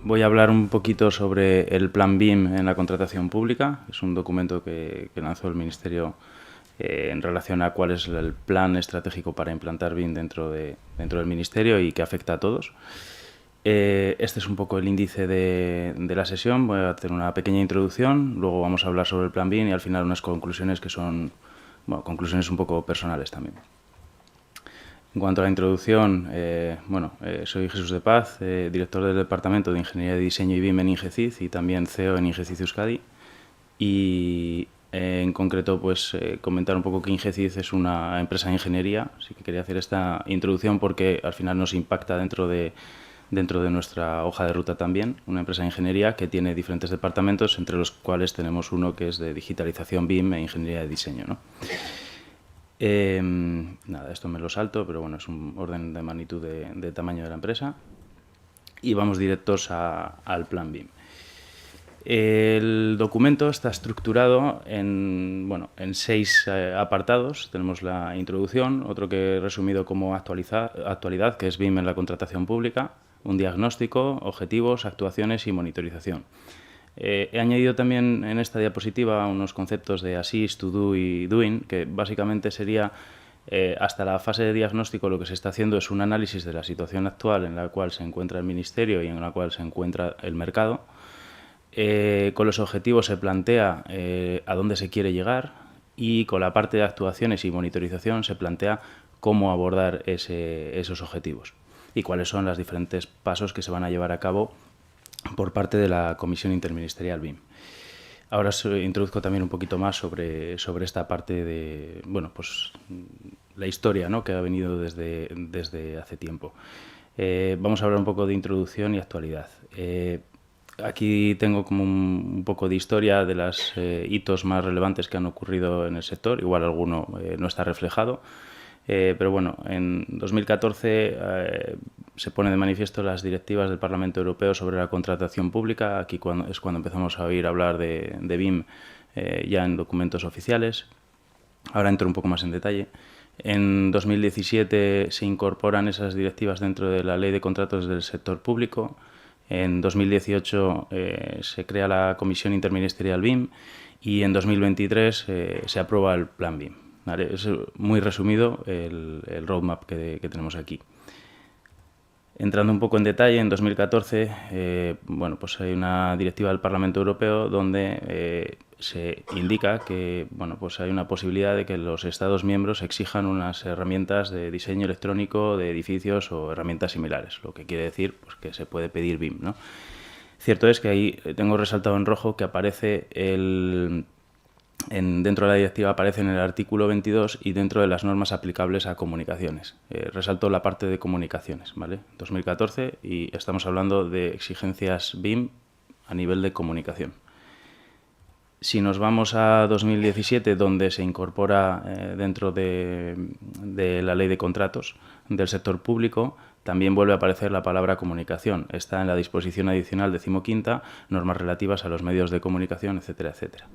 Voy a hablar un poquito sobre el Plan BIM en la contratación pública. Es un documento que lanzó el Ministerio en relación a cuál es el plan estratégico para implantar BIM dentro del Ministerio y que afecta a todos. Este es un poco el índice de la sesión. Voy a hacer una pequeña introducción, luego vamos a hablar sobre el Plan BIM y al final unas conclusiones que son, bueno, conclusiones un poco personales también. En cuanto a la introducción, soy Jesús de Paz, director del Departamento de Ingeniería de Diseño y BIM en Ingecid y también CEO en Ingecid Euskadi. Y en concreto, pues comentar un poco que Ingecid es una empresa de ingeniería. Así que quería hacer esta introducción porque al final nos impacta dentro de nuestra hoja de ruta también, una empresa de ingeniería que tiene diferentes departamentos, entre los cuales tenemos uno que es de digitalización BIM e ingeniería de diseño, ¿no? Nada, esto me lo salto, pero bueno, es un orden de magnitud de tamaño de la empresa. Y vamos directos al plan BIM. El documento está estructurado en 6 apartados. Tenemos la introducción, otro que he resumido como actualidad, que es BIM en la contratación pública, un diagnóstico, objetivos, actuaciones y monitorización. He añadido también en esta diapositiva unos conceptos de assist, to do y doing, que básicamente sería hasta la fase de diagnóstico lo que se está haciendo es un análisis de la situación actual en la cual se encuentra el Ministerio y en la cual se encuentra el mercado. Con los objetivos se plantea a dónde se quiere llegar y con la parte de actuaciones y monitorización se plantea cómo abordar esos objetivos y cuáles son los diferentes pasos que se van a llevar a cabo por parte de la Comisión Interministerial BIM. Ahora os introduzco también un poquito más sobre esta parte de, la historia, ¿no?, que ha venido desde hace tiempo. Vamos a hablar un poco de introducción y actualidad. Aquí tengo como un poco de historia de los hitos más relevantes que han ocurrido en el sector. Igual alguno no está reflejado. Pero bueno, en 2014 se pone de manifiesto las directivas del Parlamento Europeo sobre la contratación pública. Aquí es cuando empezamos a oír hablar de BIM ya en documentos oficiales. Ahora entro un poco más en detalle. En 2017 se incorporan esas directivas dentro de la Ley de Contratos del Sector Público. En 2018 se crea la Comisión Interministerial BIM y en 2023 se aprueba el Plan BIM. ¿Vale? Es muy resumido el roadmap que tenemos aquí. Entrando un poco en detalle, en 2014 hay una directiva del Parlamento Europeo donde se indica que hay una posibilidad de que los Estados miembros exijan unas herramientas de diseño electrónico de edificios o herramientas similares, lo que quiere decir pues, que se puede pedir BIM, ¿no? Cierto es que ahí tengo resaltado en rojo que aparece dentro de la directiva aparece en el artículo 22 y dentro de las normas aplicables a comunicaciones. Resalto la parte de comunicaciones, ¿vale? 2014 y estamos hablando de exigencias BIM a nivel de comunicación. Si nos vamos a 2017, donde se incorpora dentro de la ley de contratos del sector público, también vuelve a aparecer la palabra comunicación. Está en la disposición adicional 15ª, normas relativas a los medios de comunicación, etcétera, etcétera.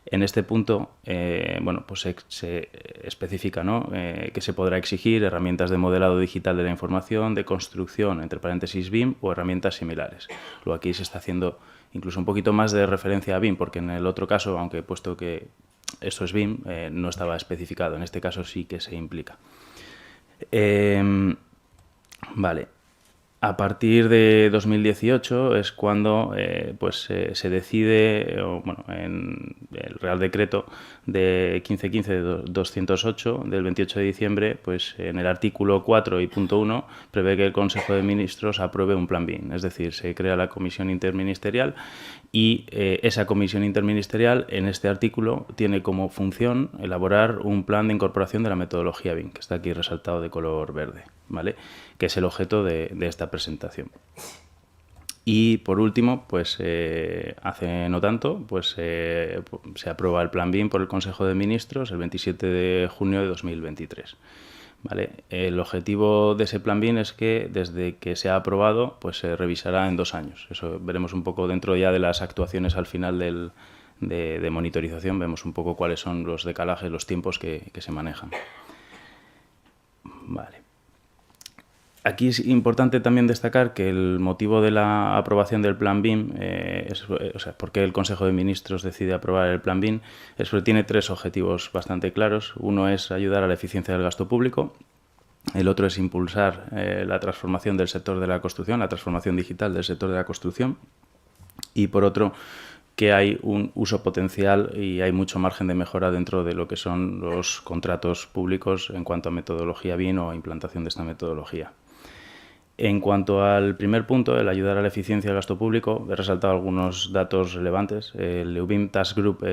En este punto, se especifica, ¿no?, que se podrá exigir herramientas de modelado digital de la información, de construcción, entre paréntesis BIM, o herramientas similares. Luego aquí se está haciendo incluso un poquito más de referencia a BIM, porque en el otro caso, aunque he puesto que esto es BIM, no estaba especificado. En este caso sí que se implica. Vale. A partir de 2018 es cuando se decide, en el Real Decreto de 1515-208 del 28 de diciembre, pues en el artículo 4 y punto 1 prevé que el Consejo de Ministros apruebe un plan BIM, es decir, se crea la Comisión Interministerial y esa Comisión Interministerial en este artículo tiene como función elaborar un plan de incorporación de la metodología BIM, que está aquí resaltado de color verde, ¿vale?, que es el objeto de esta presentación. Y por último, hace no tanto, se aprueba el Plan BIM por el Consejo de Ministros el 27 de junio de 2023. ¿Vale? El objetivo de ese Plan BIM es que desde que se ha aprobado, se revisará en 2 años. Eso veremos un poco dentro ya de las actuaciones al final de monitorización, vemos un poco cuáles son los decalajes, los tiempos que se manejan. Vale. Aquí es importante también destacar que el motivo de la aprobación del Plan BIM, o sea, por qué el Consejo de Ministros decide aprobar el Plan BIM, es porque tiene tres objetivos bastante claros. Uno es ayudar a la eficiencia del gasto público, el otro es impulsar la transformación del sector de la construcción, la transformación digital del sector de la construcción, y por otro, que hay un uso potencial y hay mucho margen de mejora dentro de lo que son los contratos públicos en cuanto a metodología BIM o implantación de esta metodología. En cuanto al primer punto, el ayudar a la eficiencia del gasto público, he resaltado algunos datos relevantes. El EUBIM Task Group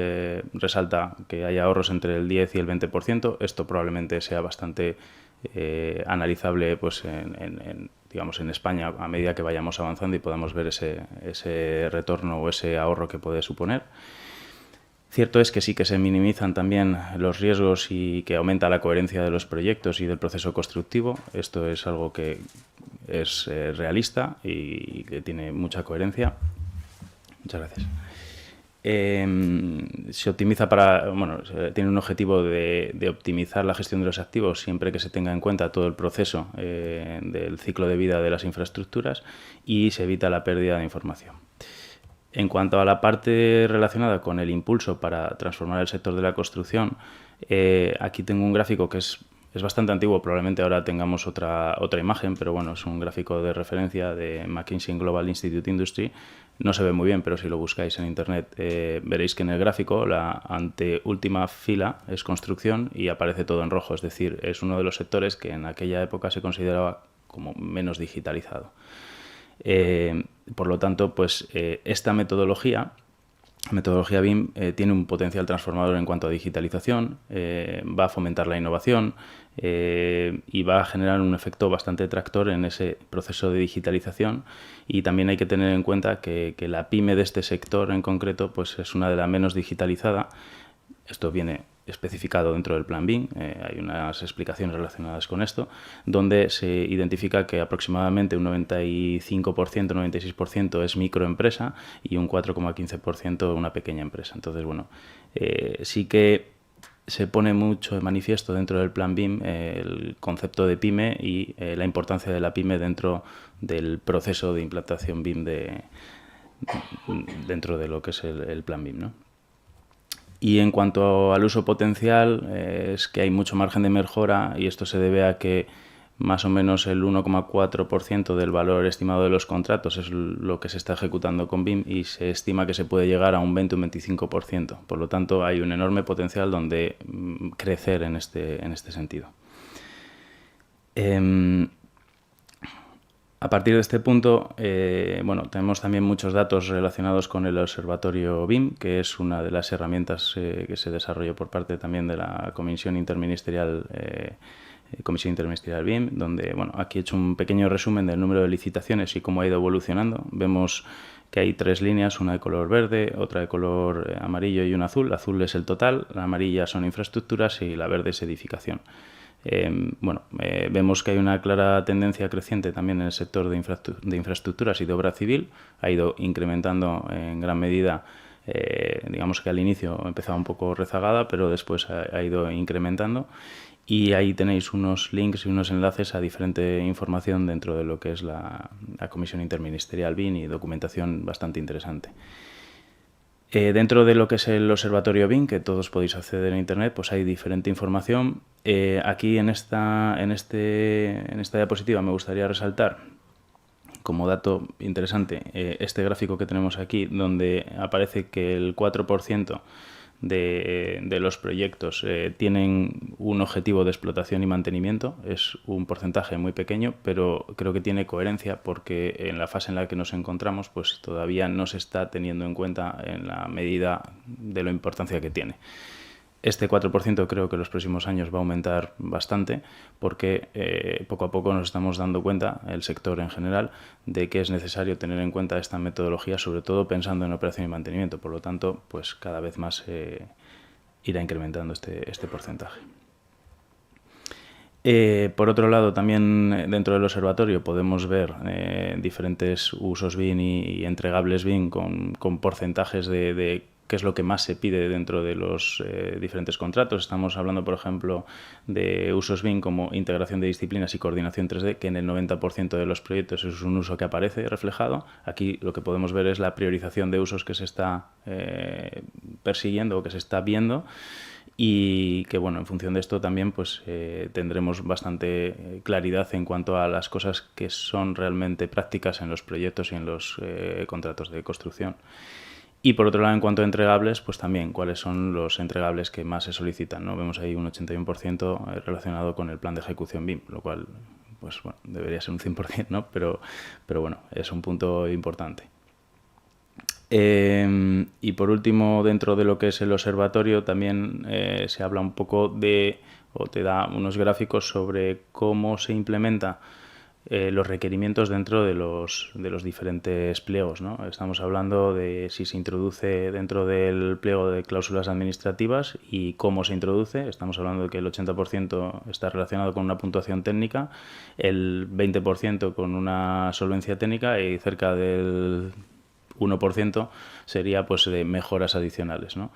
resalta que hay ahorros entre el 10 y el 20%. Esto probablemente sea bastante analizable pues, digamos, en España a medida que vayamos avanzando y podamos ver ese retorno o ese ahorro que puede suponer. Cierto es que sí que se minimizan también los riesgos y que aumenta la coherencia de los proyectos y del proceso constructivo. Esto es algo que es realista y que tiene mucha coherencia. Muchas gracias. Se optimiza tiene un objetivo de optimizar la gestión de los activos siempre que se tenga en cuenta todo el proceso del ciclo de vida de las infraestructuras y se evita la pérdida de información. En cuanto a la parte relacionada con el impulso para transformar el sector de la construcción, aquí tengo un gráfico que es bastante antiguo, probablemente ahora tengamos otra imagen, pero bueno, es un gráfico de referencia de McKinsey Global Institute Industry. No se ve muy bien, pero si lo buscáis en internet veréis que en el gráfico la anteúltima fila es construcción y aparece todo en rojo, es decir, es uno de los sectores que en aquella época se consideraba como menos digitalizado. Por lo tanto, pues esta metodología BIM tiene un potencial transformador en cuanto a digitalización, va a fomentar la innovación y va a generar un efecto bastante tractor en ese proceso de digitalización. Y también hay que tener en cuenta que la pyme de este sector en concreto pues es una de las menos digitalizada. Esto viene especificado dentro del Plan BIM, hay unas explicaciones relacionadas con esto, donde se identifica que aproximadamente un 95%, 96% es microempresa y un 4,15% una pequeña empresa. Entonces, bueno, sí que se pone mucho de manifiesto dentro del Plan BIM el concepto de pyme y la importancia de la pyme dentro del proceso de implantación BIM dentro de lo que es el Plan BIM, ¿no? Y en cuanto al uso potencial, es que hay mucho margen de mejora y esto se debe a que más o menos el 1,4% del valor estimado de los contratos es lo que se está ejecutando con BIM y se estima que se puede llegar a un 20 o un 25%. Por lo tanto, hay un enorme potencial donde crecer en este sentido. A partir de este punto, tenemos también muchos datos relacionados con el observatorio BIM, que es una de las herramientas que se desarrolló por parte también de la Comisión Interministerial BIM, donde, aquí he hecho un pequeño resumen del número de licitaciones y cómo ha ido evolucionando. Vemos que hay tres líneas, una de color verde, otra de color amarillo y una azul. La azul es el total, la amarilla son infraestructuras y la verde es edificación. Vemos que hay una clara tendencia creciente también en el sector de infraestructuras y de obra civil. Ha ido incrementando en gran medida, digamos que al inicio empezaba un poco rezagada, pero después ha ido incrementando. Y ahí tenéis unos links y unos enlaces a diferente información dentro de lo que es la Comisión Interministerial BIM y documentación bastante interesante. Dentro de lo que es el observatorio BIM, que todos podéis acceder en internet, pues hay diferente información. Aquí en esta diapositiva me gustaría resaltar como dato interesante este gráfico que tenemos aquí, donde aparece que el 4% de los proyectos tienen un objetivo de explotación y mantenimiento. Es un porcentaje muy pequeño, pero creo que tiene coherencia porque en la fase en la que nos encontramos pues todavía no se está teniendo en cuenta en la medida de la importancia que tiene. Este 4% creo que en los próximos años va a aumentar bastante porque poco a poco nos estamos dando cuenta, el sector en general, de que es necesario tener en cuenta esta metodología, sobre todo pensando en operación y mantenimiento. Por lo tanto, pues cada vez más irá incrementando este porcentaje. Por otro lado, también dentro del observatorio podemos ver diferentes usos BIM y entregables BIM con porcentajes de qué es lo que más se pide dentro de los diferentes contratos. Estamos hablando, por ejemplo, de usos BIM como integración de disciplinas y coordinación 3D, que en el 90% de los proyectos es un uso que aparece reflejado. Aquí lo que podemos ver es la priorización de usos que se está persiguiendo o que se está viendo, y que, bueno, en función de esto también pues tendremos bastante claridad en cuanto a las cosas que son realmente prácticas en los proyectos y en los contratos de construcción. Y por otro lado, en cuanto a entregables, pues también cuáles son los entregables que más se solicitan, ¿no? Vemos ahí un 81% relacionado con el plan de ejecución BIM, lo cual, pues bueno, debería ser un 100%, ¿no? Pero bueno, es un punto importante. Y por último, dentro de lo que es el observatorio, también se habla un poco de, o te da unos gráficos sobre cómo se implementa los requerimientos dentro de los diferentes pliegos, ¿no? Estamos hablando de si se introduce dentro del pliego de cláusulas administrativas y cómo se introduce. Estamos hablando de que el 80% está relacionado con una puntuación técnica, el 20% con una solvencia técnica y cerca del 1% sería pues de mejoras adicionales, ¿no?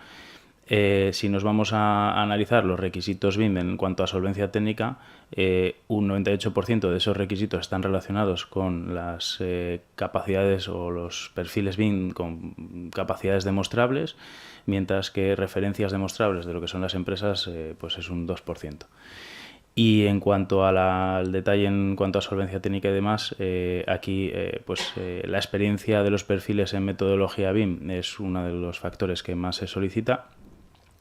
Si nos vamos a analizar los requisitos BIM en cuanto a solvencia técnica, un 98% de esos requisitos están relacionados con las capacidades o los perfiles BIM con capacidades demostrables, mientras que referencias demostrables de lo que son las empresas pues es un 2%. Y en cuanto al detalle, en cuanto a solvencia técnica y demás, aquí la experiencia de los perfiles en metodología BIM es uno de los factores que más se solicita.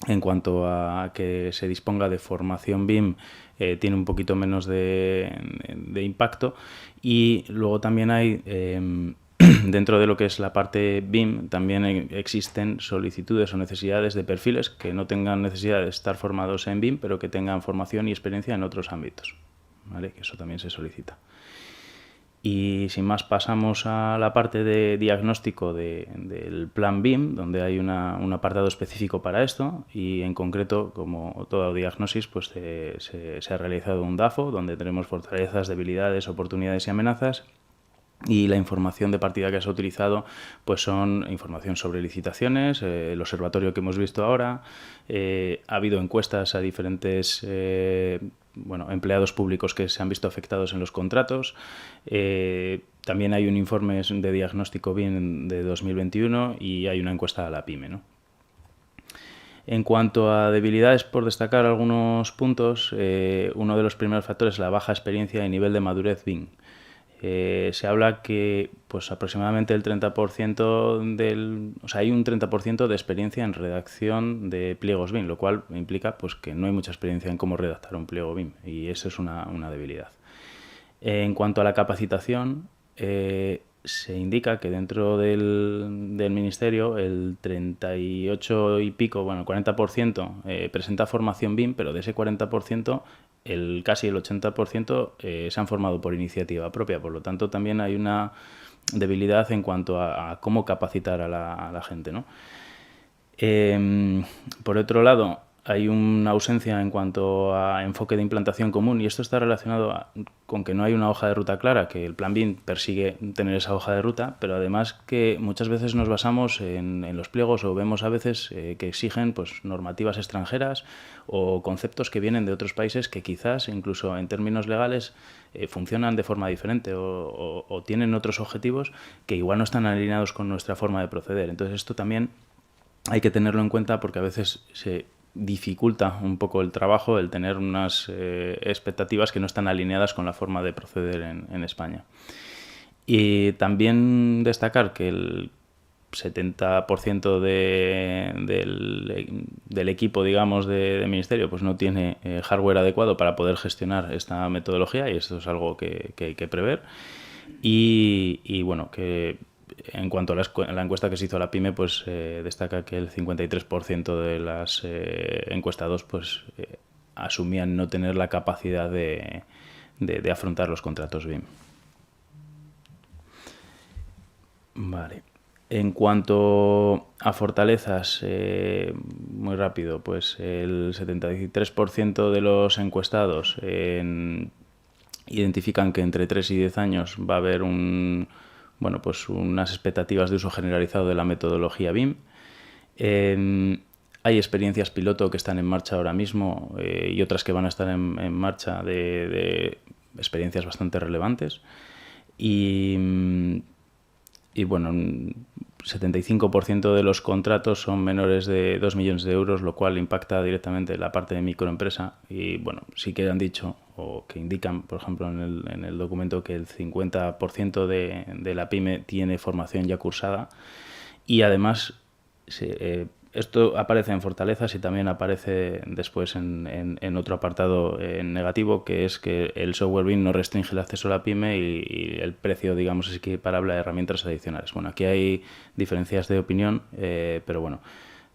En cuanto a que se disponga de formación BIM, tiene un poquito menos de impacto. Y luego también hay, dentro de lo que es la parte BIM, también existen solicitudes o necesidades de perfiles que no tengan necesidad de estar formados en BIM, pero que tengan formación y experiencia en otros ámbitos, ¿vale? Que eso también se solicita. Y sin más, pasamos a la parte de diagnóstico del plan BIM, donde hay un apartado específico para esto, y en concreto, como toda diagnosis, pues se ha realizado un DAFO, donde tenemos fortalezas, debilidades, oportunidades y amenazas. Y la información de partida que se ha utilizado pues son información sobre licitaciones, el observatorio que hemos visto ahora, ha habido encuestas a diferentes empleados públicos que se han visto afectados en los contratos, también hay un informe de diagnóstico BIM de 2021 y hay una encuesta a la PYME, ¿no? En cuanto a debilidades, por destacar algunos puntos, uno de los primeros factores es la baja experiencia y nivel de madurez BIM. Se habla que pues aproximadamente el 30% hay un 30% de experiencia en redacción de pliegos BIM, lo cual implica pues que no hay mucha experiencia en cómo redactar un pliego BIM, y eso es una debilidad. En cuanto a la capacitación, se indica que dentro del Ministerio el 38 y pico, bueno, el 40% presenta formación BIM, pero de ese 40%, casi el 80% se han formado por iniciativa propia. Por lo tanto, también hay una debilidad en cuanto a cómo capacitar a la gente, ¿no? Por otro lado, hay una ausencia en cuanto a enfoque de implantación común, y esto está relacionado con que no hay una hoja de ruta clara, que el plan BIM persigue tener esa hoja de ruta, pero además que muchas veces nos basamos en los pliegos, o vemos a veces que exigen pues normativas extranjeras o conceptos que vienen de otros países que quizás incluso en términos legales funcionan de forma diferente o tienen otros objetivos que igual no están alineados con nuestra forma de proceder. Entonces esto también hay que tenerlo en cuenta, porque a veces se dificulta un poco el trabajo el tener unas expectativas que no están alineadas con la forma de proceder en España. Y también destacar que el 70% del equipo, digamos, del ministerio pues no tiene hardware adecuado para poder gestionar esta metodología, y esto es algo que hay que prever. Y bueno, que en cuanto a la encuesta que se hizo a la PYME, pues destaca que el 53% de las encuestados pues asumían no tener la capacidad de afrontar los contratos BIM. Vale. En cuanto a fortalezas, muy rápido, pues el 73% de los encuestados identifican que entre 3 y 10 años va a haber unas expectativas de uso generalizado de la metodología BIM. Hay experiencias piloto que están en marcha ahora mismo y otras que van a estar en marcha de experiencias bastante relevantes. Y bueno, 75% de los contratos son menores de 2 millones de euros, lo cual impacta directamente la parte de microempresa. Y bueno, sí que han dicho o que indican, por ejemplo, en el documento que el 50% de la pyme tiene formación ya cursada. Y además, esto aparece en fortalezas y también aparece después en otro apartado negativo, que es que el software BIM no restringe el acceso a la pyme y el precio, digamos, es equiparable a herramientas adicionales. Bueno, aquí hay diferencias de opinión, pero bueno,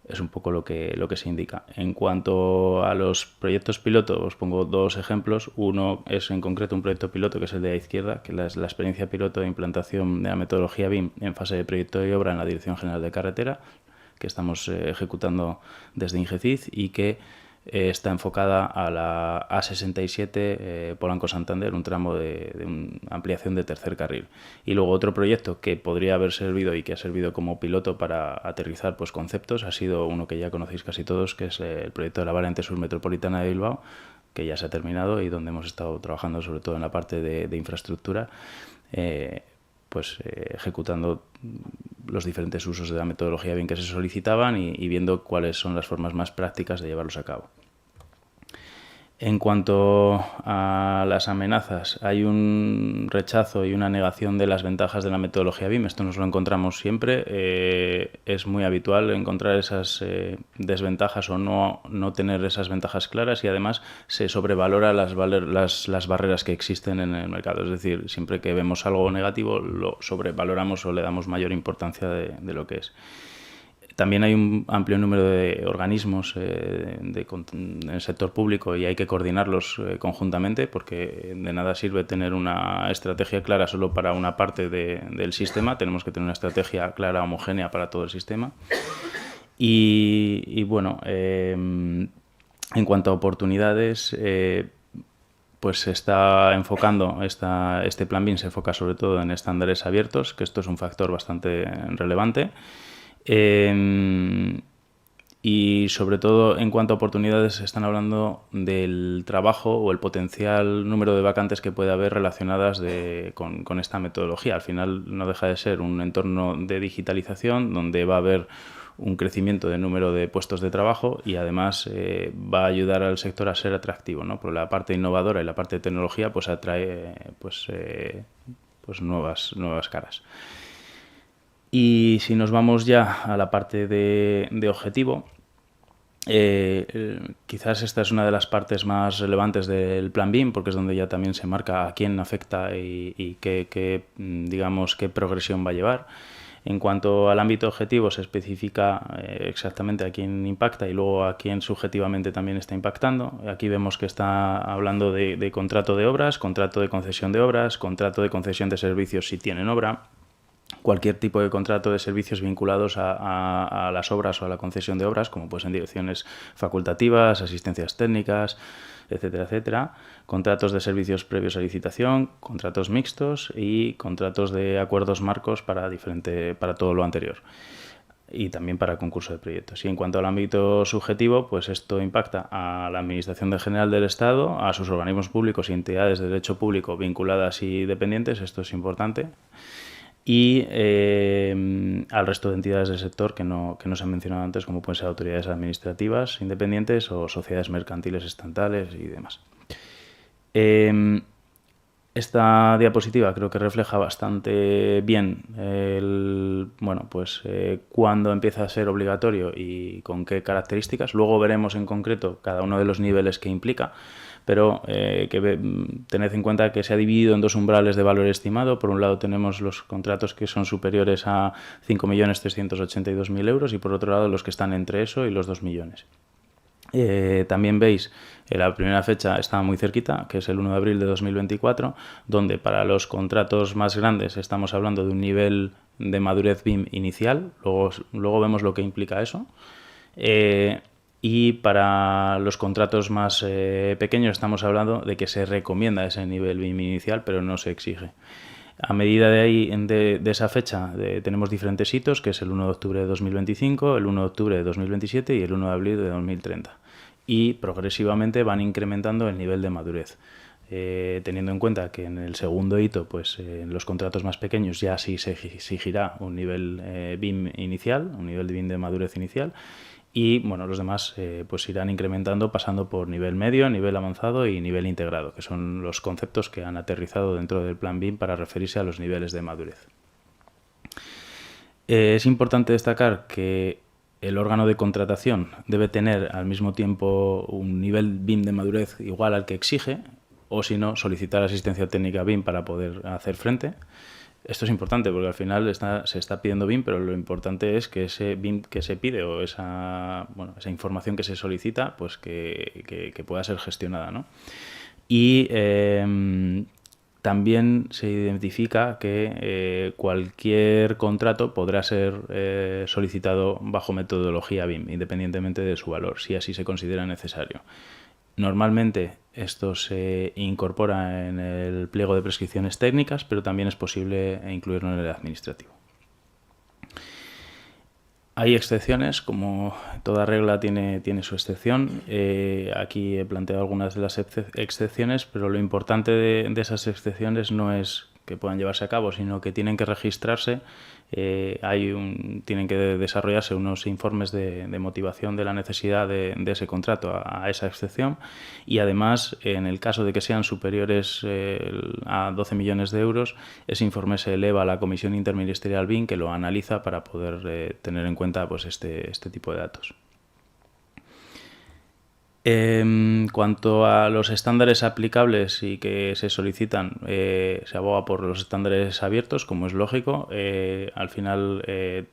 es un poco lo que se indica. En cuanto a los proyectos piloto, os pongo dos ejemplos. Uno es en concreto un proyecto piloto, que es el de la izquierda, que es la experiencia piloto de implantación de la metodología BIM en fase de proyecto y obra en la Dirección General de Carretera, que estamos ejecutando desde Ingecid y que está enfocada a la A67 Polanco-Santander, un tramo de ampliación de tercer carril. Y luego otro proyecto que podría haber servido y que ha servido como piloto para aterrizar pues conceptos ha sido uno que ya conocéis casi todos, que es el proyecto de la variante sur metropolitana de Bilbao, que ya se ha terminado y donde hemos estado trabajando sobre todo en la parte de infraestructura, ejecutando los diferentes usos de la metodología BIM que se solicitaban y viendo cuáles son las formas más prácticas de llevarlos a cabo. En cuanto a las amenazas, hay un rechazo y una negación de las ventajas de la metodología BIM. Esto nos lo encontramos siempre. Es muy habitual encontrar esas desventajas o no tener esas ventajas claras, y además se sobrevalora las barreras que existen en el mercado. Es decir, siempre que vemos algo negativo lo sobrevaloramos o le damos mayor importancia de lo que es. También hay un amplio número de organismos en el sector público y hay que coordinarlos conjuntamente, porque de nada sirve tener una estrategia clara solo para una parte del sistema. Tenemos que tener una estrategia clara, homogénea para todo el sistema. Y bueno, en cuanto a oportunidades, pues se está enfocando, este plan BIM se enfoca sobre todo en estándares abiertos, que esto es un factor bastante relevante. Y sobre todo en cuanto a oportunidades están hablando del trabajo o el potencial número de vacantes que puede haber relacionadas con esta metodología. Al final no deja de ser un entorno de digitalización donde va a haber un crecimiento del número de puestos de trabajo y además va a ayudar al sector a ser atractivo, ¿no? Por la parte innovadora y la parte de tecnología pues atrae nuevas caras. Y si nos vamos ya a la parte de objetivo, quizás esta es una de las partes más relevantes del plan BIM, porque es donde ya también se marca a quién afecta y qué progresión va a llevar. En cuanto al ámbito objetivo, se especifica exactamente a quién impacta y luego a quién subjetivamente también está impactando. Aquí vemos que está hablando de contrato de obras, contrato de concesión de obras, contrato de concesión de servicios si tienen obra, cualquier tipo de contrato de servicios vinculados a las obras o a la concesión de obras, como pues en direcciones facultativas, asistencias técnicas, etcétera, etcétera. Contratos de servicios previos a licitación, contratos mixtos y contratos de acuerdos marcos para todo lo anterior. Y también para concurso de proyectos. Y en cuanto al ámbito subjetivo, pues esto impacta a la Administración General del Estado, a sus organismos públicos y entidades de derecho público vinculadas y dependientes, esto es importante, y al resto de entidades del sector que no se han mencionado antes, como pueden ser autoridades administrativas independientes o sociedades mercantiles estatales y demás. Esta diapositiva creo que refleja bastante bien cuándo empieza a ser obligatorio y con qué características. Luego veremos en concreto cada uno de los niveles que implica, pero tened en cuenta que se ha dividido en dos umbrales de valor estimado. Por un lado tenemos los contratos que son superiores a 5.382.000 euros y por otro lado los que están entre eso y los 2 millones. También veis la primera fecha está muy cerquita, que es el 1 de abril de 2024, donde para los contratos más grandes estamos hablando de un nivel de madurez BIM inicial. Luego vemos lo que implica eso. Y para los contratos más pequeños estamos hablando de que se recomienda ese nivel BIM inicial, pero no se exige. A medida de esa fecha tenemos diferentes hitos, que es el 1 de octubre de 2025, el 1 de octubre de 2027 y el 1 de abril de 2030. Y progresivamente van incrementando el nivel de madurez. Teniendo en cuenta que en el segundo hito, pues en los contratos más pequeños ya sí se exigirá un nivel BIM inicial, un nivel de BIM de madurez inicial, y bueno, los demás pues irán incrementando pasando por nivel medio, nivel avanzado y nivel integrado, que son los conceptos que han aterrizado dentro del plan BIM para referirse a los niveles de madurez. Es importante destacar que el órgano de contratación debe tener al mismo tiempo un nivel BIM de madurez igual al que exige, o si no, solicitar asistencia técnica BIM para poder hacer frente. Esto es importante porque al final se está pidiendo BIM, pero lo importante es que ese BIM que se pide o esa información que se solicita, pues que pueda ser gestionada, ¿no? Y también se identifica que cualquier contrato podrá ser solicitado bajo metodología BIM, independientemente de su valor, si así se considera necesario. Normalmente esto se incorpora en el pliego de prescripciones técnicas, pero también es posible incluirlo en el administrativo. Hay excepciones, como toda regla tiene su excepción. Aquí he planteado algunas de las excepciones, pero lo importante de esas excepciones no es que puedan llevarse a cabo, sino que tienen que registrarse. Tienen que desarrollarse unos informes de motivación de la necesidad de ese contrato a esa excepción, y además, en el caso de que sean superiores a 12 millones de euros, ese informe se eleva a la Comisión Interministerial BIM, que lo analiza para poder tener en cuenta pues este tipo de datos. En cuanto a los estándares aplicables y que se solicitan, se aboga por los estándares abiertos, como es lógico. Al final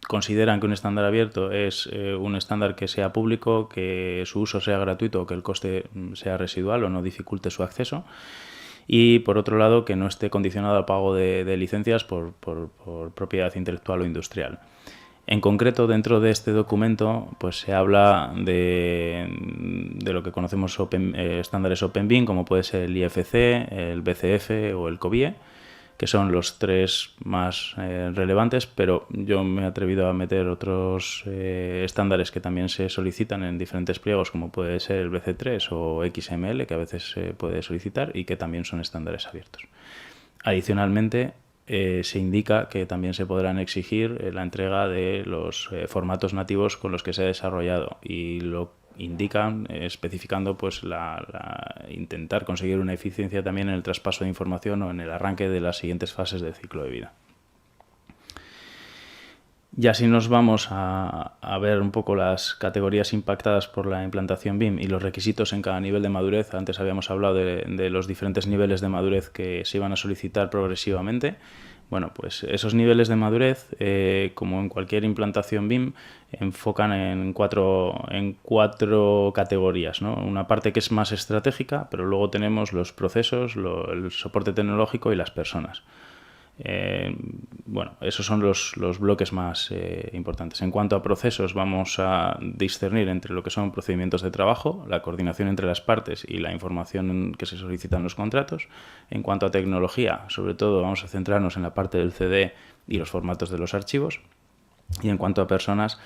consideran que un estándar abierto es un estándar que sea público, que su uso sea gratuito o que el coste sea residual o no dificulte su acceso. Y por otro lado, que no esté condicionado al pago de licencias por propiedad intelectual o industrial. En concreto, dentro de este documento, pues se habla de lo que conocemos estándares Open BIM, como puede ser el IFC, el BCF o el COBIE, que son los tres más relevantes, pero yo me he atrevido a meter otros estándares que también se solicitan en diferentes pliegos, como puede ser el BC3 o XML, que a veces se puede solicitar y que también son estándares abiertos. Adicionalmente, se indica que también se podrán exigir la entrega de los formatos nativos con los que se ha desarrollado, y lo indican especificando pues intentar conseguir una eficiencia también en el traspaso de información o en el arranque de las siguientes fases del ciclo de vida. Ya si nos vamos a ver un poco las categorías impactadas por la implantación BIM y los requisitos en cada nivel de madurez. Antes habíamos hablado de los diferentes niveles de madurez que se iban a solicitar progresivamente. Bueno, pues esos niveles de madurez, como en cualquier implantación BIM, enfocan en cuatro categorías, ¿no? Una parte que es más estratégica, pero luego tenemos los procesos, el soporte tecnológico y las personas. Bueno, esos son los bloques más importantes. En cuanto a procesos, vamos a discernir entre lo que son procedimientos de trabajo, la coordinación entre las partes y la información que se solicita en los contratos. En cuanto a tecnología, sobre todo vamos a centrarnos en la parte del CD y los formatos de los archivos. Y en cuanto a personas,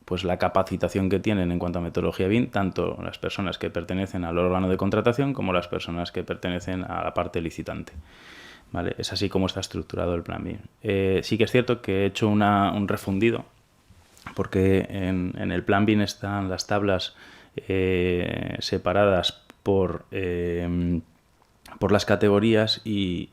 pues la capacitación que tienen en cuanto a metodología BIM, tanto las personas que pertenecen al órgano de contratación como las personas que pertenecen a la parte licitante. ¿Vale? Es así como está estructurado el plan BIM. Sí que es cierto que he hecho un refundido, porque en el plan BIM están las tablas separadas por las categorías y...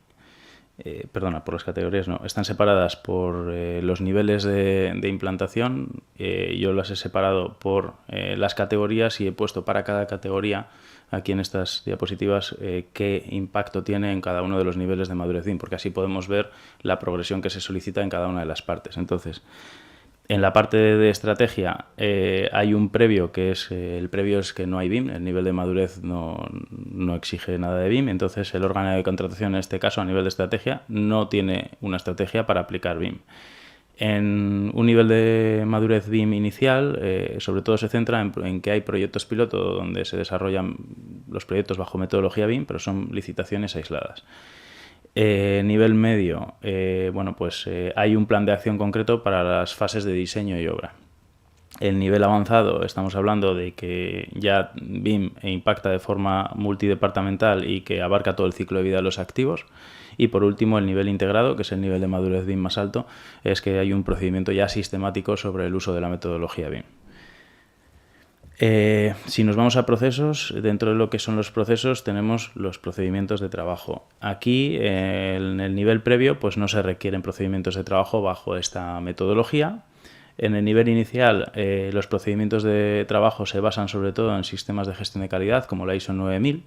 por las categorías no, están separadas por los niveles de implantación. Yo las he separado por las categorías y he puesto para cada categoría, aquí en estas diapositivas, qué impacto tiene en cada uno de los niveles de madurez BIM, porque así podemos ver la progresión que se solicita en cada una de las partes. Entonces, en la parte de estrategia hay un previo, que es el previo es que no hay BIM, el nivel de madurez no exige nada de BIM, entonces el órgano de contratación, en este caso a nivel de estrategia, no tiene una estrategia para aplicar BIM. En un nivel de madurez BIM inicial, sobre todo se centra en que hay proyectos piloto donde se desarrollan los proyectos bajo metodología BIM, pero son licitaciones aisladas. Nivel medio, bueno, pues hay un plan de acción concreto para las fases de diseño y obra. El nivel avanzado, estamos hablando de que ya BIM impacta de forma multidepartamental y que abarca todo el ciclo de vida de los activos. Y por último, el nivel integrado, que es el nivel de madurez BIM más alto, es que hay un procedimiento ya sistemático sobre el uso de la metodología BIM. Si nos vamos a procesos, dentro de lo que son los procesos tenemos los procedimientos de trabajo. Aquí, en el nivel previo, pues no se requieren procedimientos de trabajo bajo esta metodología. En el nivel inicial, los procedimientos de trabajo se basan sobre todo en sistemas de gestión de calidad, como la ISO 9000.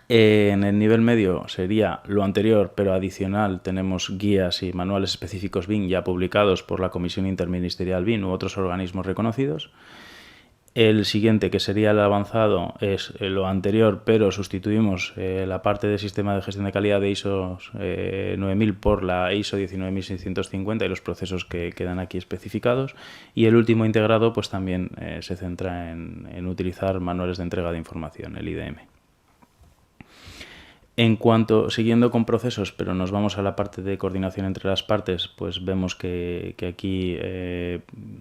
En el nivel medio sería lo anterior, pero adicional tenemos guías y manuales específicos BIM ya publicados por la Comisión Interministerial BIM u otros organismos reconocidos. El siguiente, que sería el avanzado, es lo anterior, pero sustituimos la parte del sistema de gestión de calidad de ISO 9000 por la ISO 19650 y los procesos que quedan aquí especificados. Y el último integrado, pues también se centra en utilizar manuales de entrega de información, el IDM. En cuanto, siguiendo con procesos, pero nos vamos a la parte de coordinación entre las partes, pues vemos que aquí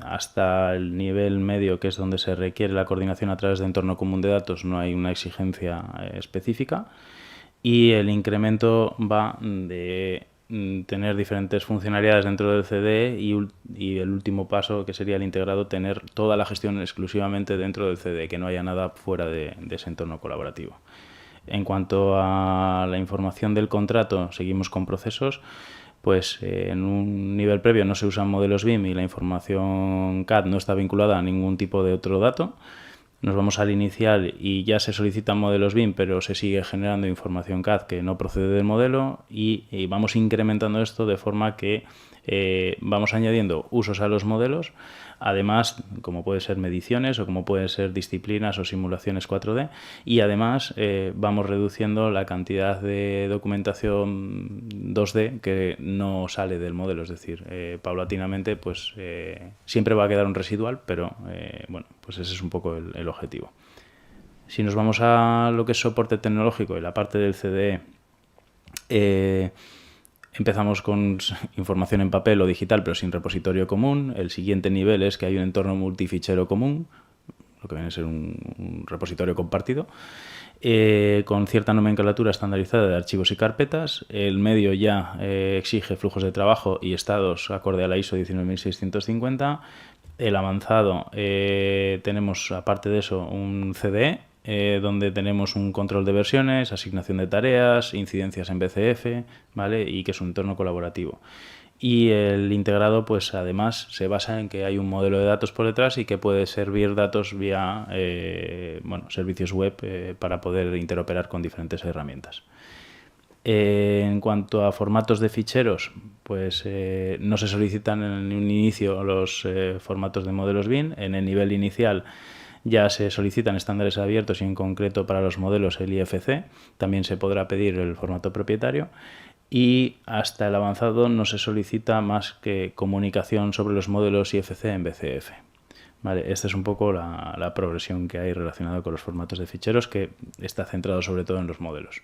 hasta el nivel medio, que es donde se requiere la coordinación a través de entorno común de datos, no hay una exigencia específica. Y el incremento va de tener diferentes funcionalidades dentro del CDE y el último paso, que sería el integrado, tener toda la gestión exclusivamente dentro del CDE, que no haya nada fuera de ese entorno colaborativo. En cuanto a la información del contrato, seguimos con procesos. Pues en un nivel previo no se usan modelos BIM y la información CAD no está vinculada a ningún tipo de otro dato. Nos vamos al inicial y ya se solicitan modelos BIM, pero se sigue generando información CAD que no procede del modelo y vamos incrementando esto de forma que vamos añadiendo usos a los modelos, además, como puede ser mediciones o como pueden ser disciplinas o simulaciones 4D, y además vamos reduciendo la cantidad de documentación 2D que no sale del modelo, es decir, paulatinamente pues siempre va a quedar un residual, pero bueno, pues ese es un poco el objetivo. Si nos vamos a lo que es soporte tecnológico y la parte del CDE, empezamos con información en papel o digital, pero sin repositorio común. El siguiente nivel es que hay un entorno multifichero común, lo que viene a ser un repositorio compartido, con cierta nomenclatura estandarizada de archivos y carpetas. El medio ya exige flujos de trabajo y estados acorde a la ISO 19650. El avanzado tenemos, aparte de eso, un CDE, donde tenemos un control de versiones, asignación de tareas, incidencias en BCF, ¿vale? Y que es un entorno colaborativo. Y el integrado, pues además, se basa en que hay un modelo de datos por detrás y que puede servir datos vía servicios web para poder interoperar con diferentes herramientas. En cuanto a formatos de ficheros, pues no se solicitan en un inicio los formatos de modelos BIM. En el nivel inicial ya se solicitan estándares abiertos y en concreto para los modelos el IFC. También se podrá pedir el formato propietario. Y hasta el avanzado no se solicita más que comunicación sobre los modelos IFC en BCF. Vale, esta es un poco la progresión que hay relacionada con los formatos de ficheros, que está centrado sobre todo en los modelos.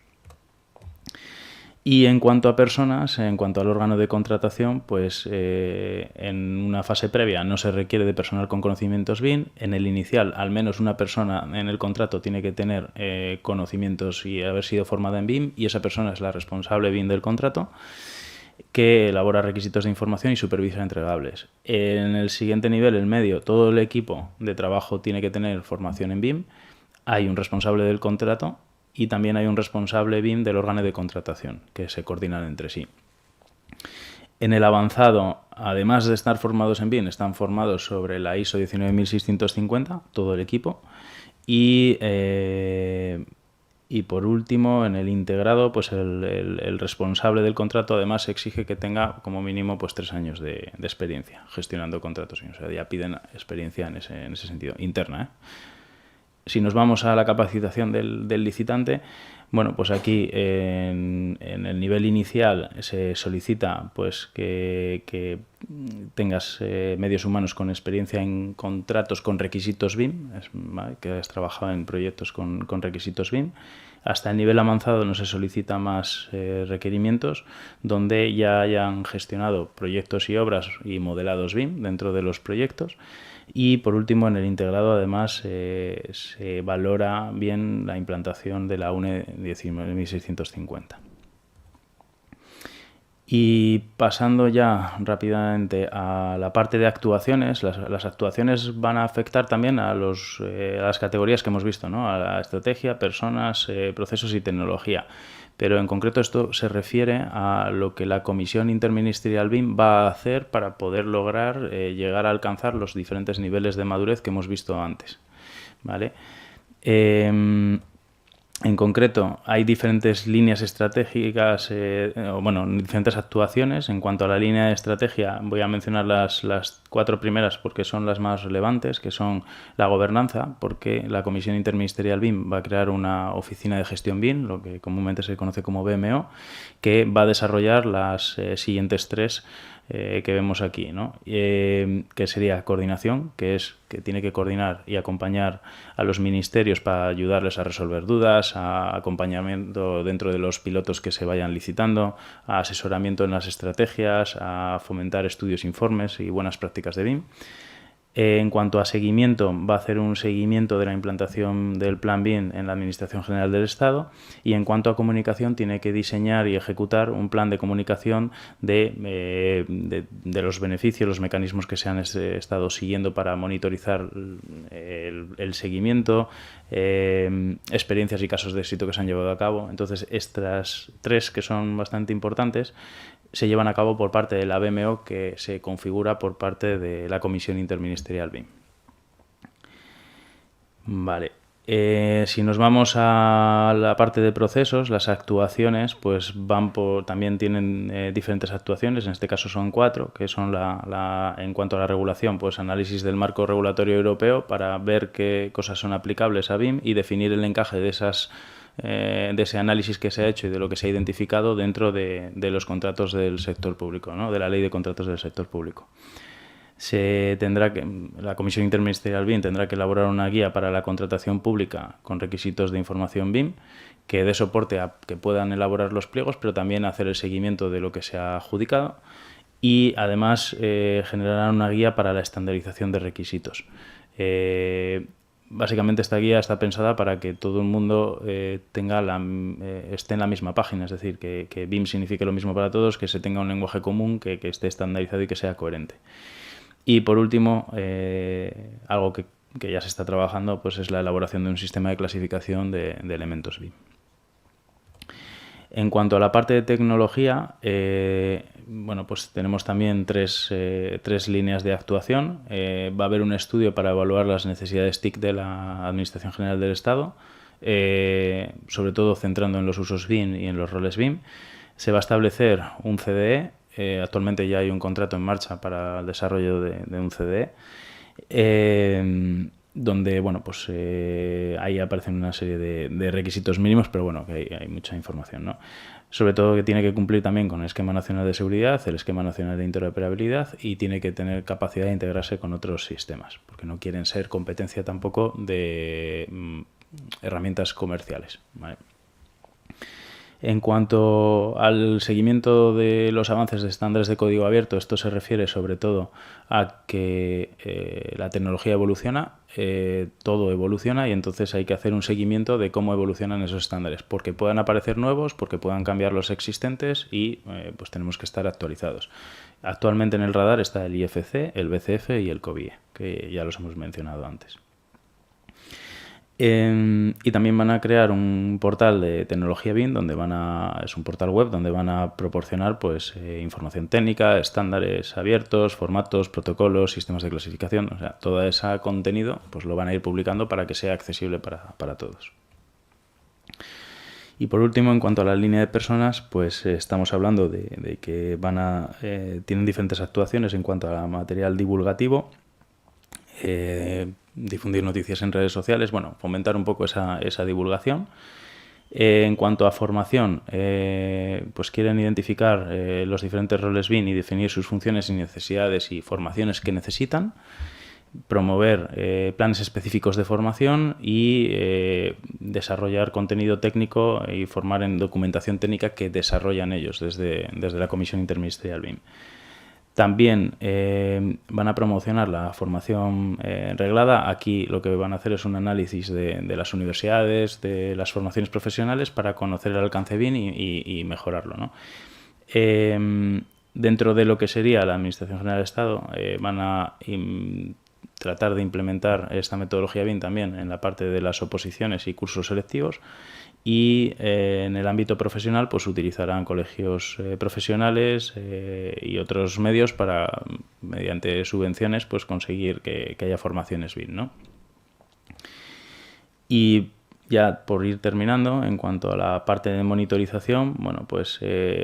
Y en cuanto a personas, en cuanto al órgano de contratación, pues en una fase previa no se requiere de personal con conocimientos BIM. En el inicial, al menos una persona en el contrato tiene que tener conocimientos y haber sido formada en BIM, y esa persona es la responsable BIM del contrato, que elabora requisitos de información y supervisa entregables. En el siguiente nivel, el medio, todo el equipo de trabajo tiene que tener formación en BIM. Hay un responsable del contrato y también hay un responsable BIM del órgano de contratación, que se coordinan entre sí. En el avanzado, además de estar formados en BIM, están formados sobre la ISO 19650, todo el equipo. Y por último, en el integrado, pues el responsable del contrato además exige que tenga como mínimo pues 3 años de experiencia gestionando contratos. O sea, ya piden experiencia en ese sentido, interna, Si nos vamos a la capacitación del licitante, bueno, pues aquí en el nivel inicial se solicita pues que tengas medios humanos con experiencia en contratos con requisitos BIM, ¿vale? Que hayas trabajado en proyectos con requisitos BIM. Hasta el nivel avanzado no se solicita más requerimientos, donde ya hayan gestionado proyectos y obras y modelados BIM dentro de los proyectos. Y por último, en el integrado además se valora bien la implantación de la UNE 19650. Y pasando ya rápidamente a la parte de actuaciones, las actuaciones van a afectar también a las categorías que hemos visto, ¿no? A la estrategia, personas, procesos y tecnología. Pero en concreto esto se refiere a lo que la Comisión Interministerial BIM va a hacer para poder lograr llegar a alcanzar los diferentes niveles de madurez que hemos visto antes, ¿vale? En concreto, hay diferentes líneas estratégicas, diferentes actuaciones. En cuanto a la línea de estrategia, voy a mencionar las 4 primeras porque son las más relevantes, que son la gobernanza, porque la Comisión Interministerial BIM va a crear una oficina de gestión BIM, lo que comúnmente se conoce como BMO, que va a desarrollar las siguientes 3 que vemos aquí, ¿no? Que sería coordinación, que tiene que coordinar y acompañar a los ministerios para ayudarles a resolver dudas, a acompañamiento dentro de los pilotos que se vayan licitando, a asesoramiento en las estrategias, a fomentar estudios, informes y buenas prácticas de BIM. En cuanto a seguimiento, va a hacer un seguimiento de la implantación del Plan BIM en la Administración General del Estado, y en cuanto a comunicación, tiene que diseñar y ejecutar un plan de comunicación de los beneficios, los mecanismos que se han estado siguiendo para monitorizar el seguimiento, experiencias y casos de éxito que se han llevado a cabo. Entonces, estas 3, que son bastante importantes, se llevan a cabo por parte de la BMO, que se configura por parte de la Comisión Interministerial BIM. Vale. Si nos vamos a la parte de procesos, las actuaciones pues también tienen diferentes actuaciones. En este caso son 4, que son en cuanto a la regulación, pues análisis del marco regulatorio europeo para ver qué cosas son aplicables a BIM y definir el encaje de ese análisis que se ha hecho y de lo que se ha identificado dentro de los contratos del sector público, ¿no? De la ley de contratos del sector público. La Comisión Interministerial BIM tendrá que elaborar una guía para la contratación pública con requisitos de información BIM que dé soporte a que puedan elaborar los pliegos, pero también hacer el seguimiento de lo que se ha adjudicado, y además generarán una guía para la estandarización de requisitos. Básicamente esta guía está pensada para que todo el mundo esté en la misma página, es decir, que BIM signifique lo mismo para todos, que se tenga un lenguaje común, que esté estandarizado y que sea coherente. Y por último, algo que ya se está trabajando, pues es la elaboración de un sistema de clasificación de elementos BIM. En cuanto a la parte de tecnología, pues tenemos también tres líneas de actuación. Va a haber un estudio para evaluar las necesidades TIC de la Administración General del Estado, sobre todo centrando en los usos BIM y en los roles BIM. Se va a establecer un CDE. Actualmente ya hay un contrato en marcha para el desarrollo de un CDE. Donde ahí aparecen una serie de requisitos mínimos, pero bueno, que hay mucha información, ¿no? Sobre todo que tiene que cumplir también con el Esquema Nacional de Seguridad, el Esquema Nacional de Interoperabilidad, y tiene que tener capacidad de integrarse con otros sistemas, porque no quieren ser competencia tampoco de herramientas comerciales, ¿vale? En cuanto al seguimiento de los avances de estándares de código abierto, esto se refiere sobre todo a que la tecnología evoluciona, todo evoluciona, y entonces hay que hacer un seguimiento de cómo evolucionan esos estándares, porque puedan aparecer nuevos, porque puedan cambiar los existentes, y pues tenemos que estar actualizados. Actualmente en el radar está el IFC, el BCF y el COBIE, que ya los hemos mencionado antes. Y también van a crear un portal de tecnología BIM, es un portal web donde van a proporcionar pues información técnica, estándares abiertos, formatos, protocolos, sistemas de clasificación. O sea, todo ese contenido pues lo van a ir publicando para que sea accesible para todos. Y por último, en cuanto a la línea de personas, pues estamos hablando de que tienen diferentes actuaciones en cuanto a material divulgativo, difundir noticias en redes sociales, fomentar un poco esa divulgación. En cuanto a formación, pues quieren identificar los diferentes roles BIM y definir sus funciones y necesidades y formaciones que necesitan, promover planes específicos de formación y desarrollar contenido técnico y formar en documentación técnica que desarrollan ellos desde la Comisión Interministerial BIM. También van a promocionar la formación reglada. Aquí lo que van a hacer es un análisis de las universidades, de las formaciones profesionales para conocer el alcance BIM y mejorarlo, ¿no? Dentro de lo que sería la Administración General del Estado, van a tratar de implementar esta metodología BIM también en la parte de las oposiciones y cursos selectivos. Y en el ámbito profesional pues utilizarán colegios profesionales y otros medios para, mediante subvenciones, pues conseguir que haya formaciones BIM, ¿no? Y ya por ir terminando, en cuanto a la parte de monitorización, bueno, pues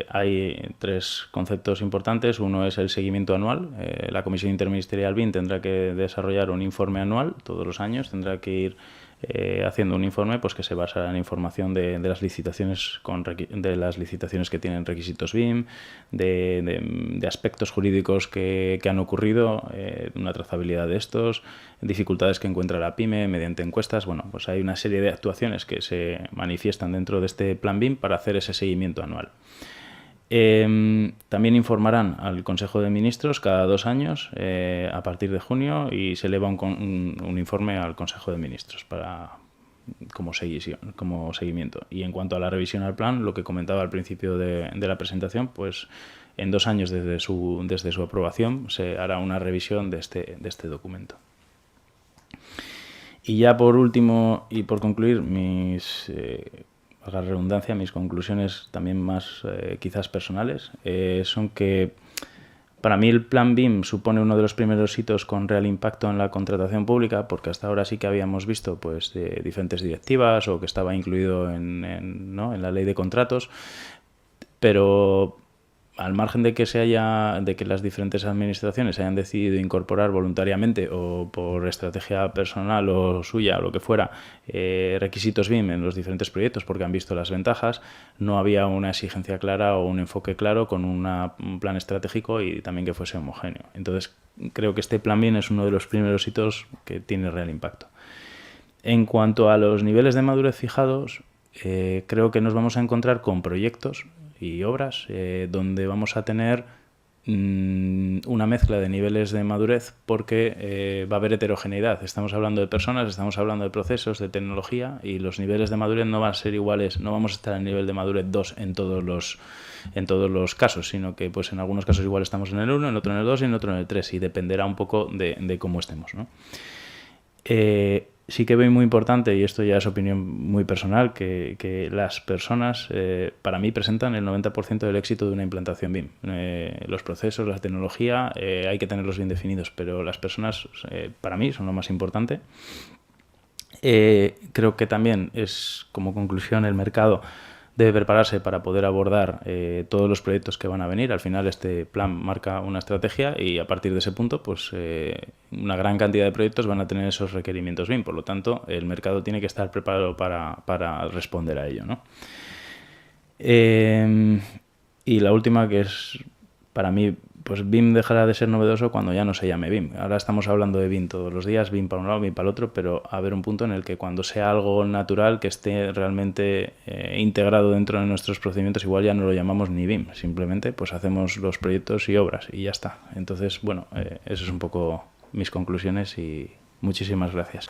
hay 3 conceptos importantes. Uno es el seguimiento anual. La Comisión Interministerial BIM tendrá que desarrollar un informe anual todos los años, tendrá que ir haciendo un informe pues que se basa en información de las licitaciones que tienen requisitos BIM, de aspectos jurídicos que han ocurrido, una trazabilidad de estos, dificultades que encuentra la PYME mediante encuestas. Bueno, pues hay una serie de actuaciones que se manifiestan dentro de este plan BIM para hacer ese seguimiento anual. También informarán al Consejo de Ministros cada 2 años a partir de junio y se eleva un informe al Consejo de Ministros como seguimiento. Y en cuanto a la revisión al plan, lo que comentaba al principio de la presentación, pues en 2 años desde su aprobación se hará una revisión de este documento. Y ya por último y por concluir, la redundancia, mis conclusiones también más quizás personales son que para mí el plan BIM supone uno de los primeros hitos con real impacto en la contratación pública, porque hasta ahora sí que habíamos visto pues diferentes directivas o que estaba incluido en la ley de contratos, pero al margen de que las diferentes administraciones hayan decidido incorporar voluntariamente o por estrategia personal o suya o lo que fuera requisitos BIM en los diferentes proyectos porque han visto las ventajas, no había una exigencia clara o un enfoque claro con un plan estratégico y también que fuese homogéneo. Entonces creo que este plan BIM es uno de los primeros hitos que tiene real impacto. En cuanto a los niveles de madurez fijados, creo que nos vamos a encontrar con proyectos y obras donde vamos a tener una mezcla de niveles de madurez porque va a haber heterogeneidad. Estamos hablando de personas, estamos hablando de procesos, de tecnología y los niveles de madurez no van a ser iguales, no vamos a estar en nivel de madurez 2 en todos los casos, sino que pues en algunos casos igual estamos en el 1, en otro en el 2 y en otro en el 3 y dependerá un poco de cómo estemos, ¿no? Sí que veo muy importante, y esto ya es opinión muy personal, que las personas, para mí, presentan el 90% del éxito de una implantación BIM. Los procesos, la tecnología, hay que tenerlos bien definidos, pero las personas, para mí, son lo más importante. Creo que también es, como conclusión, el mercado debe prepararse para poder abordar todos los proyectos que van a venir. Al final este plan marca una estrategia y a partir de ese punto pues una gran cantidad de proyectos van a tener esos requerimientos BIM. Por lo tanto, el mercado tiene que estar preparado para responder a ello, ¿no? Y la última, que es para mí, pues BIM dejará de ser novedoso cuando ya no se llame BIM. Ahora estamos hablando de BIM todos los días, BIM para un lado, BIM para el otro, pero va a haber un punto en el que cuando sea algo natural, que esté realmente integrado dentro de nuestros procedimientos, igual ya no lo llamamos ni BIM, simplemente pues hacemos los proyectos y obras y ya está. Entonces, bueno, eso es un poco mis conclusiones y muchísimas gracias.